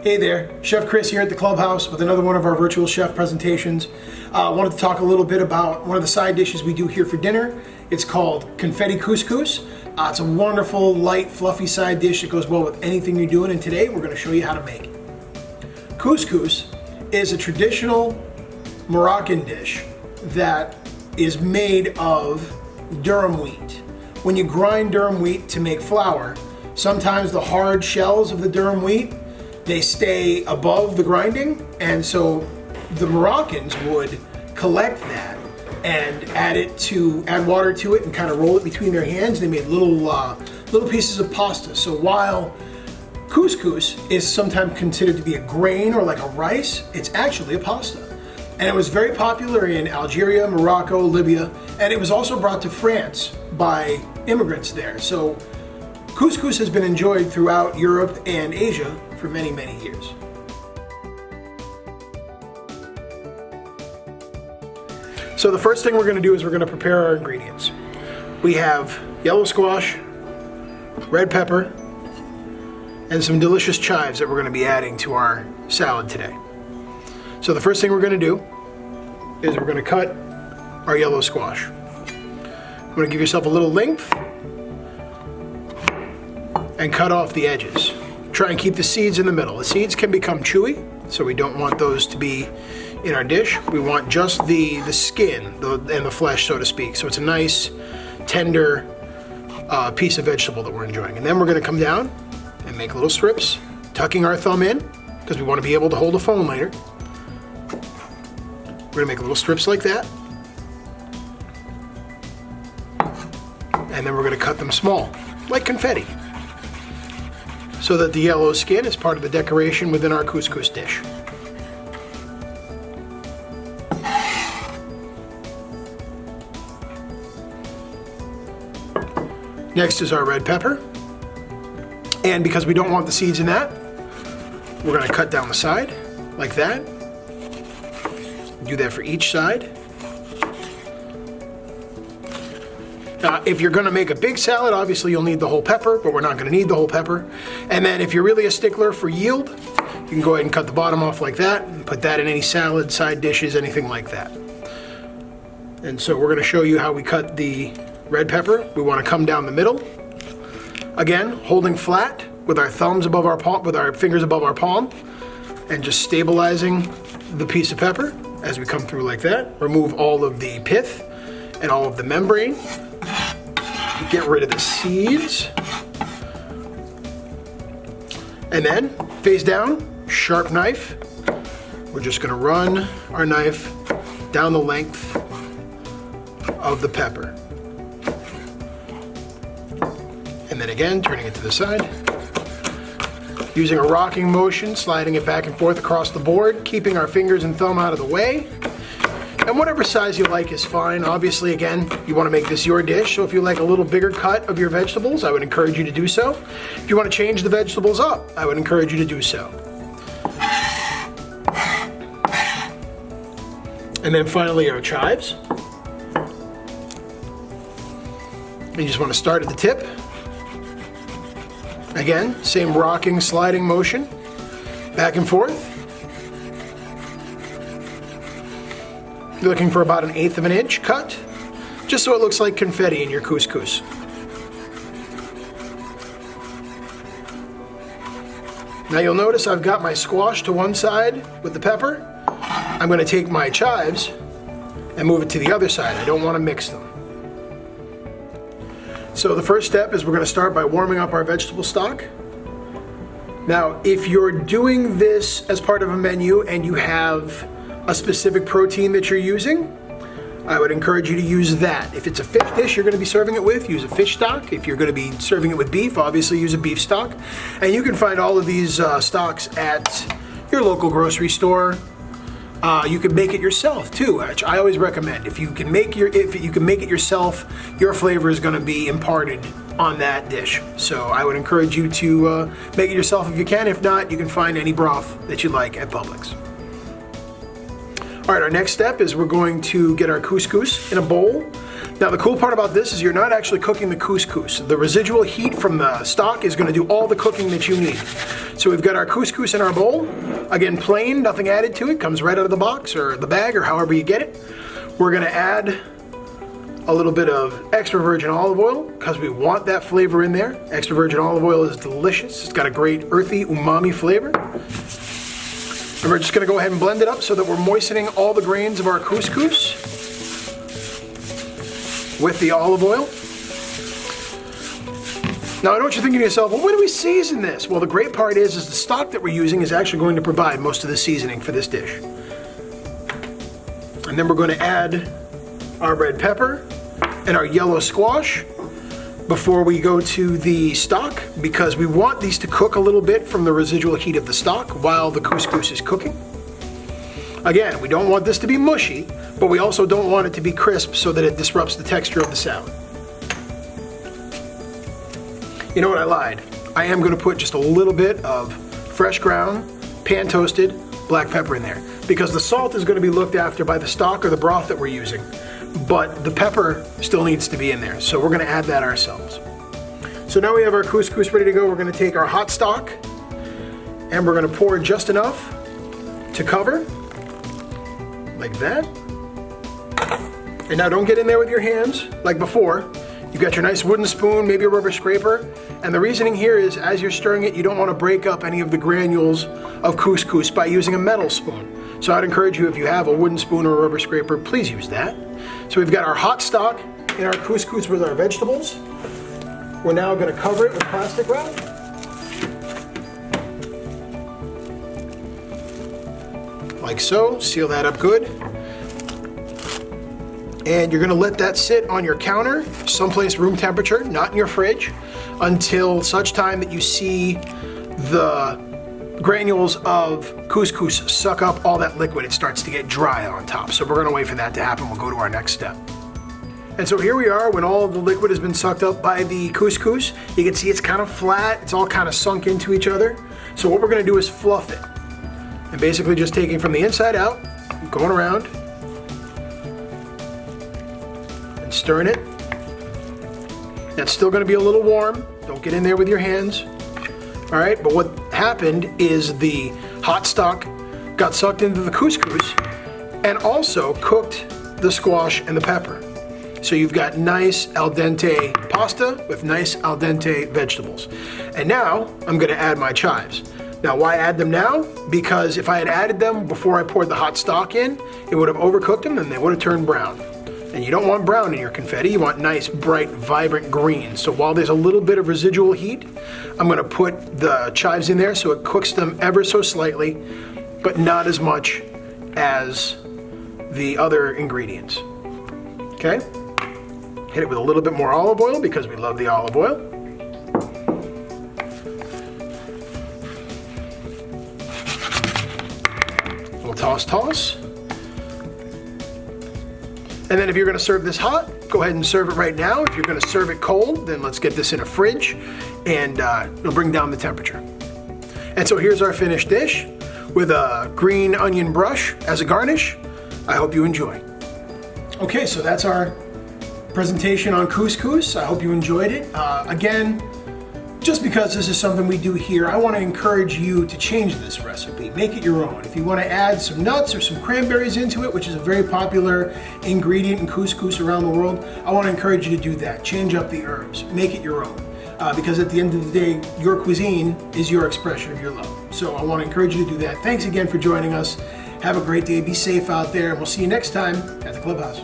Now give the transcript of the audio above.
Hey there, Chef Kris here at the Clubhouse with another one of our virtual chef presentations. I wanted to talk a little bit about one of the side dishes we do here for dinner. It's called Confetti Couscous. It's a wonderful, light, fluffy side dish that goes well with anything you're doing, and today we're going to show you how to make it. Couscous is a traditional Moroccan dish that is made of durum wheat. When you grind durum wheat to make flour, sometimes the hard shells of the durum wheat, they stay above the grinding, and so the Moroccans would collect that and add water to it and kind of roll it between their hands. They made little pieces of pasta. So while couscous is sometimes considered to be a grain or like a rice, it's actually a pasta. And it was very popular in Algeria, Morocco, Libya, and it was also brought to France by immigrants there. So couscous has been enjoyed throughout Europe and Asia for many, many years. So the first thing we're going to do is we're going to prepare our ingredients. We have yellow squash, red pepper, and some delicious chives that we're going to be adding to our salad today. So the first thing we're going to do is we're going to cut our yellow squash. I'm going to give yourself a little length and cut off the edges. Try and keep the seeds in the middle. The seeds can become chewy, so we don't want those to be in our dish. We want just the skin and the flesh, so to speak. So it's a nice, tender piece of vegetable that we're enjoying. And then we're going to come down and make little strips, tucking our thumb in, because we want to be able to hold a phone later. We're going to make little strips like that. And then we're going to cut them small, like confetti, so that the yellow skin is part of the decoration within our couscous dish. Next is our red pepper. And because we don't want the seeds in that, we're going to cut down the side like that. Do that for each side. If you're going to make a big salad, obviously you'll need the whole pepper, but we're not going to need the whole pepper. And then if you're really a stickler for yield, you can go ahead and cut the bottom off like that and put that in any salad, side dishes, anything like that. And so we're going to show you how we cut the red pepper. We want to come down the middle. Again, holding flat with our thumbs above our palm, with our fingers above our palm, and just stabilizing the piece of pepper as we come through like that. Remove all of the pith and all of the membrane. Get rid of the seeds. And then, face down, sharp knife. We're just going to run our knife down the length of the pepper. And then again, turning it to the side. Using a rocking motion, sliding it back and forth across the board, keeping our fingers and thumb out of the way. And whatever size you like is fine. Obviously, again, you want to make this your dish, so if you like a little bigger cut of your vegetables, I would encourage you to do so. If you want to change the vegetables up, I would encourage you to do so. And then finally, our chives. You just want to start at the tip. Again, same rocking, sliding motion, back and forth. You're looking for about 1/8 of an inch cut, just so it looks like confetti in your couscous. Now you'll notice I've got my squash to one side with the pepper. I'm going to take my chives and move it to the other side. I don't want to mix them. So the first step is we're going to start by warming up our vegetable stock. Now, if you're doing this as part of a menu and you have a specific protein that you're using, I would encourage you to use that. If it's a fish dish you're going to be serving it with, use a fish stock. If you're going to be serving it with beef, obviously use a beef stock. And you can find all of these stocks at your local grocery store. You can make it yourself too, which I always recommend. If you can make it yourself, your flavor is going to be imparted on that dish. So I would encourage you to make it yourself if you can. If not, you can find any broth that you like at Publix. All right, our next step is we're going to get our couscous in a bowl. Now the cool part about this is you're not actually cooking the couscous. The residual heat from the stock is going to do all the cooking that you need. So we've got our couscous in our bowl. Again, plain, nothing added to it. Comes right out of the box or the bag or however you get it. We're going to add a little bit of extra virgin olive oil because we want that flavor in there. Extra virgin olive oil is delicious. It's got a great earthy umami flavor. And we're just going to go ahead and blend it up so that we're moistening all the grains of our couscous with the olive oil. Now I know what you're thinking to yourself, well, when do we season this? Well, the great part is the stock that we're using is actually going to provide most of the seasoning for this dish. And then we're going to add our red pepper and our yellow squash before we go to the stock, because we want these to cook a little bit from the residual heat of the stock while the couscous is cooking. Again, we don't want this to be mushy, but we also don't want it to be crisp so that it disrupts the texture of the salad. You know what, I lied. I am going to put just a little bit of fresh ground, pan toasted black pepper in there, because the salt is going to be looked after by the stock or the broth that we're using, but the pepper still needs to be in there, so we're going to add that ourselves. So now we have our couscous ready to go. We're going to take our hot stock and we're going to pour just enough to cover, like that. And now don't get in there with your hands like before. You've got your nice wooden spoon, maybe a rubber scraper. And the reasoning here is as you're stirring it, you don't want to break up any of the granules of couscous by using a metal spoon. So I'd encourage you, if you have a wooden spoon or a rubber scraper, please use that. So we've got our hot stock in our couscous with our vegetables. We're now going to cover it with plastic wrap. Like so, seal that up good. And you're gonna let that sit on your counter, someplace room temperature, not in your fridge, until such time that you see the granules of couscous suck up all that liquid. It starts to get dry on top. So we're gonna wait for that to happen. We'll go to our next step. And so here we are when all the liquid has been sucked up by the couscous. You can see it's kind of flat. It's all kind of sunk into each other. So what we're gonna do is fluff it. And basically just taking from the inside out, going around, and stirring it. That's still gonna be a little warm. Don't get in there with your hands. All right, but what happened is the hot stock got sucked into the couscous and also cooked the squash and the pepper. So you've got nice al dente pasta with nice al dente vegetables. And now I'm gonna add my chives. Now, why add them now? Because if I had added them before I poured the hot stock in, it would have overcooked them and they would have turned brown. And you don't want brown in your confetti, you want nice, bright, vibrant green. So while there's a little bit of residual heat, I'm gonna put the chives in there so it cooks them ever so slightly, but not as much as the other ingredients. Okay? Hit it with a little bit more olive oil because we love the olive oil. Toss. And then if you're gonna serve this hot, go ahead and serve it right now. If you're gonna serve it cold, then let's get this in a fridge and it'll bring down the temperature. And so here's our finished dish with a green onion brush as a garnish. I hope you enjoy. Okay, so that's our presentation on couscous. I hope you enjoyed it. Again, just because this is something we do here, I want to encourage you to change this recipe. Make it your own. If you want to add some nuts or some cranberries into it, which is a very popular ingredient in couscous around the world, I want to encourage you to do that. Change up the herbs. Make it your own. Because at the end of the day, your cuisine is your expression of your love. So I want to encourage you to do that. Thanks again for joining us. Have a great day. Be safe out there, and we'll see you next time at the Clubhouse.